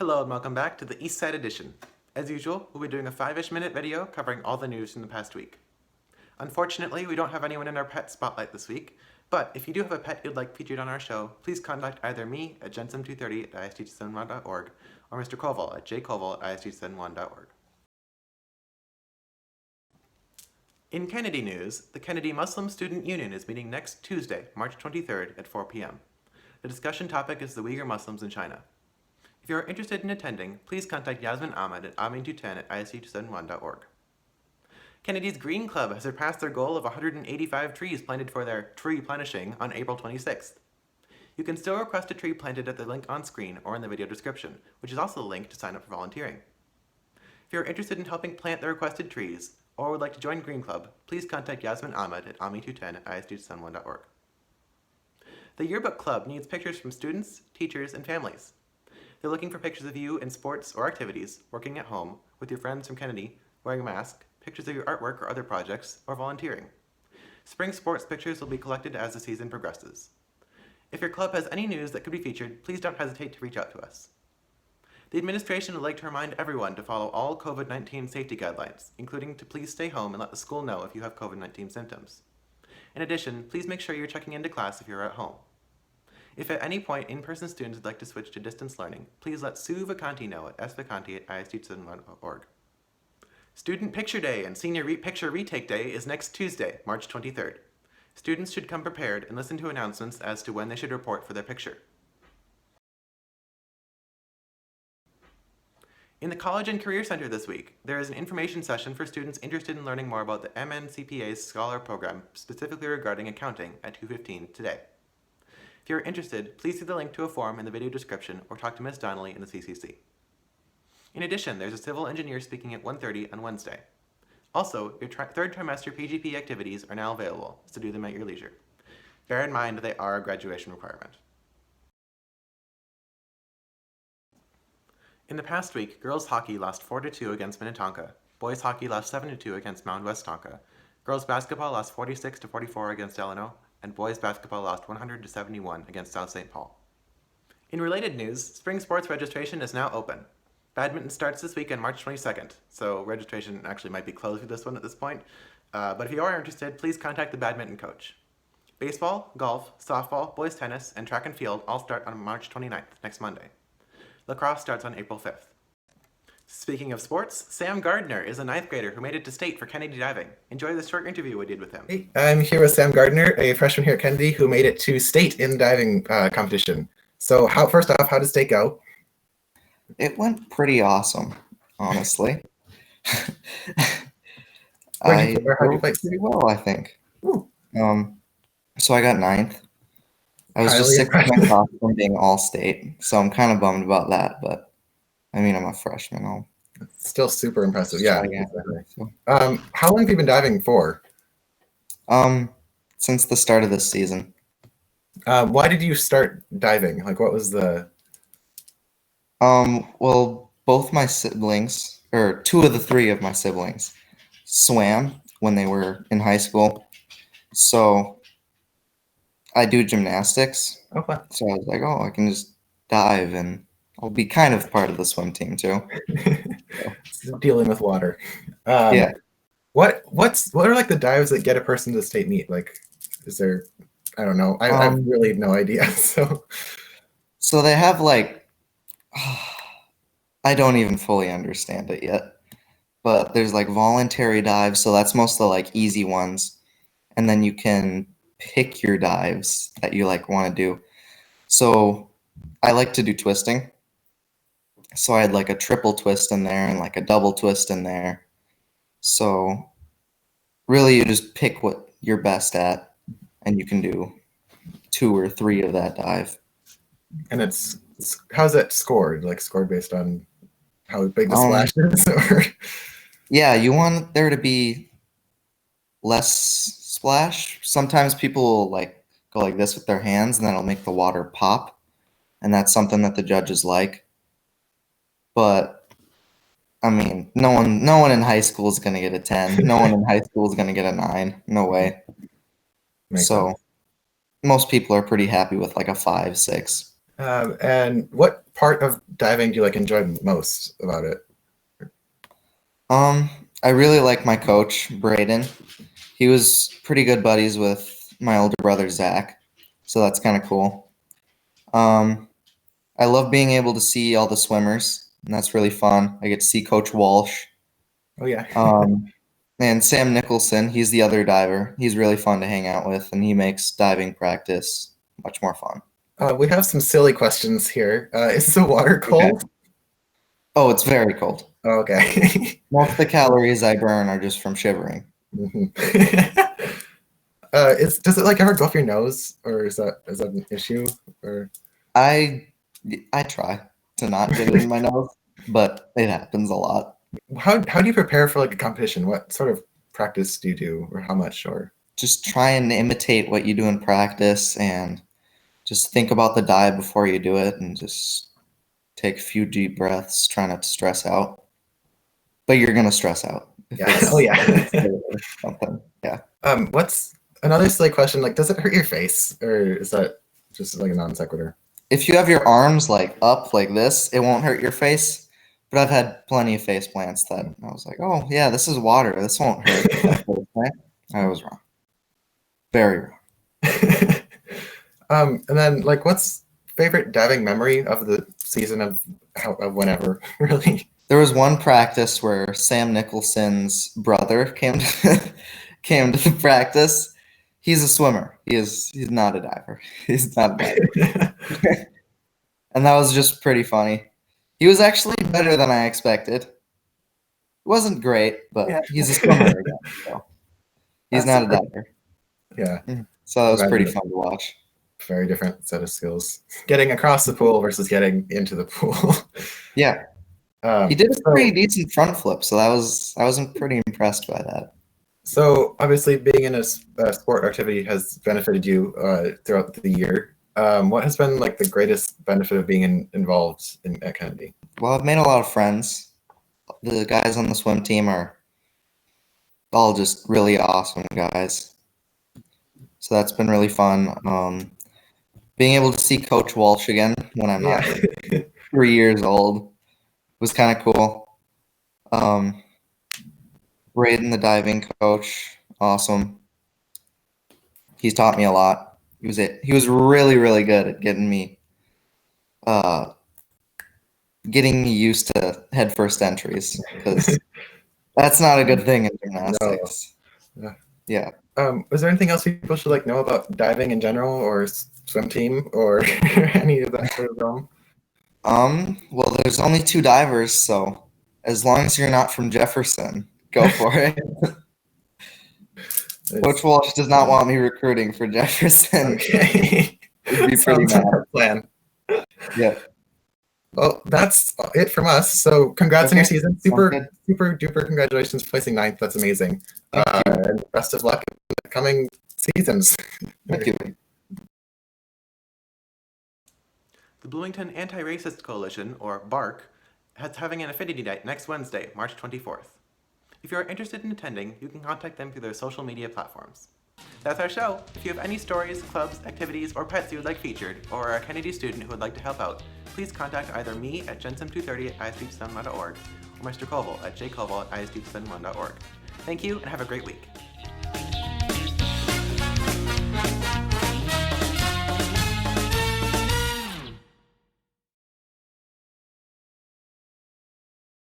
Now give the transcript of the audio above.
Hello and welcome back to the Eastside Edition. As usual, we'll be doing a 5-ish minute video covering all the news from the past week. Unfortunately, we don't have anyone in our pet spotlight this week, but if you do have a pet you'd like featured on our show, please contact either me at jensen230@istsanwan.org or Mr. Coval at jcoval@istsanwan.org. In Kennedy news, the Kennedy Muslim Student Union is meeting next Tuesday, March 23rd at 4 p.m. The discussion topic is the Uyghur Muslims in China. If you are interested in attending, please contact Yasmin Ahmed at amin210@istsanwan.org. Kennedy's Green Club has surpassed their goal of 185 trees planted for their tree plenishing on April 26th. You can still request a tree planted at the link on screen or in the video description, which is also the link to sign up for volunteering. If you are interested in helping plant the requested trees, or would like to join Green Club, please contact Yasmin Ahmed at amin210@istsanwan.org. The Yearbook Club needs pictures from students, teachers, and families. They're looking for pictures of you in sports or activities, working at home, with your friends from Kennedy, wearing a mask, pictures of your artwork or other projects, or volunteering. Spring sports pictures will be collected as the season progresses. If your club has any news that could be featured, please don't hesitate to reach out to us. The administration would like to remind everyone to follow all COVID-19 safety guidelines, including to please stay home and let the school know if you have COVID-19 symptoms. In addition, please make sure you're checking into class if you're at home. If at any point in-person students would like to switch to distance learning, please let Sue Vacanti know at svacanti@istsanwan.org. Student Picture Day and Senior Picture Retake Day is next Tuesday, March 23rd. Students should come prepared and listen to announcements as to when they should report for their picture. In the College and Career Center this week, there is an information session for students interested in learning more about the MNCPA's Scholar Program, specifically regarding accounting, at 2:15 today. If you're interested, please see the link to a form in the video description or talk to Ms. Donnelly in the CCC. In addition, there's a civil engineer speaking at 1:30 on Wednesday. Also, your third trimester PGP activities are now available, so do them at your leisure. Bear in mind they are a graduation requirement. In the past week, girls hockey lost 4-2 against Minnetonka, boys hockey lost 7-2 against Mound West Tonka, girls basketball lost 46-44 against Delano, and boys basketball lost 100-71 against South St. Paul. In related news, spring sports registration is now open. Badminton starts this week on March 22nd, so registration actually might be closed for this one at this point. But if you are interested, please contact the badminton coach. Baseball, golf, softball, boys tennis, and track and field all start on March 29th, next Monday. Lacrosse starts on April 5th. Speaking of sports, Sam Gardner is a 9th grader who made it to state for Kennedy diving. Enjoy this short interview we did with him. Hey, I'm here with Sam Gardner, a freshman here at Kennedy who made it to state in the diving competition. So first off, how did state go? It went pretty awesome, honestly. How'd you place? Pretty well, I think. Ooh. So I got 9th. I was just sick of my class from being all state, so I'm kind of bummed about that. But I mean, I'm a freshman. It's still super impressive. Yeah. Exactly. So, how long have you been diving for? Since the start of this season. Why did you start diving? Like, what was the? Well, both my siblings, or 2 of the 3 of my siblings, swam when they were in high school. So I do gymnastics. Okay. So I was like, I can just dive and I'll be kind of part of the swim team too. Dealing with water. Yeah. What are like the dives that get a person to state meet? Like, is there? I don't know. I have really no idea. So they have like, I don't even fully understand it yet. But there's like voluntary dives, so that's most of the like easy ones, and then you can pick your dives that you like want to do. So I like to do twisting. So I had like a triple twist in there and like a double twist in there. So really you just pick what you're best at and you can do 2 or 3 of that dive. And how's it scored? Like scored based on how big the splash is? Or? Yeah, you want there to be less splash. Sometimes people will like go like this with their hands and then it'll make the water pop. And that's something that the judges like. But I mean, no one in high school is gonna get a 10. No one in high school is gonna get a 9. No way. Makes sense. Most people are pretty happy with like a 5, 6. And what part of diving do you like enjoy most about it? I really like my coach, Braden. He was pretty good buddies with my older brother, Zach. So that's kind of cool. I love being able to see all the swimmers, and that's really fun. I get to see Coach Walsh. Oh yeah. And Sam Nicholson, he's the other diver. He's really fun to hang out with, and he makes diving practice much more fun. We have some silly questions here. Is the water cold? Oh, it's very cold. Oh, okay. Most of the calories I burn are just from shivering. Mhm. Does it like ever go up your nose, or is that an issue? Or I try to not get it in my nose, but it happens a lot. how do you prepare for like a competition? What sort of practice do you do, or how much? Or Just try and imitate what you do in practice, and just think about the dive before you do it, and just take a few deep breaths. Try not to stress out, but you're gonna stress out. yeah. Oh yeah. Something. Yeah. What's another silly question? Like, does it hurt your face, or is that just like a non sequitur? If you have your arms like up like this, it won't hurt your face. But I've had plenty of face plants that I was like, oh yeah, this is water. This won't hurt. I was wrong. Very wrong. And then like, what's favorite diving memory of the season of whenever really? There was one practice where Sam Nicholson's brother came to, came to the practice. He's a swimmer. He's not a diver. He's not a diver. And that was just pretty funny. He was actually better than I expected. It wasn't great, but Yeah. he's a swimmer again, so he's That's not a diver. Yeah, So that was pretty Imagine fun to watch. very different set of skills. Getting across the pool versus getting into the pool. Yeah, he did a pretty decent front flip, so I was pretty impressed by that. So obviously, being in a sport activity has benefited you throughout the year. What has been like the greatest benefit of being involved at Kennedy? Well, I've made a lot of friends. The guys on the swim team are all just really awesome guys. So that's been really fun. Being able to see Coach Walsh again when I'm not 3 years old was kind of cool. Braden, the diving coach, awesome. He's taught me a lot. He was really, really good at getting me used to head first entries, because that's not a good thing in gymnastics. No. Yeah. Was there anything else people should like know about diving in general, or swim team, or any of that sort of realm? Well, there's only 2 divers, so as long as you're not from Jefferson, go for it. Coach Walsh does not want me recruiting for Jefferson. Okay. It'd be pretty mad. Plan. Yeah. Well, that's it from us. So congrats on your season. Super duper congratulations for placing 9th. That's amazing. And best of luck in the coming seasons. Thank you. The Bloomington Anti-Racist Coalition, or BARC, is having an affinity night next Wednesday, March 24th. If you are interested in attending, you can contact them through their social media platforms. That's our show. If you have any stories, clubs, activities, or pets you would like featured, or are a Kennedy student who would like to help out, please contact either me at jensen230@isd271.org or Mr. Coval at jcoval@isd271.org. Thank you, and have a great week.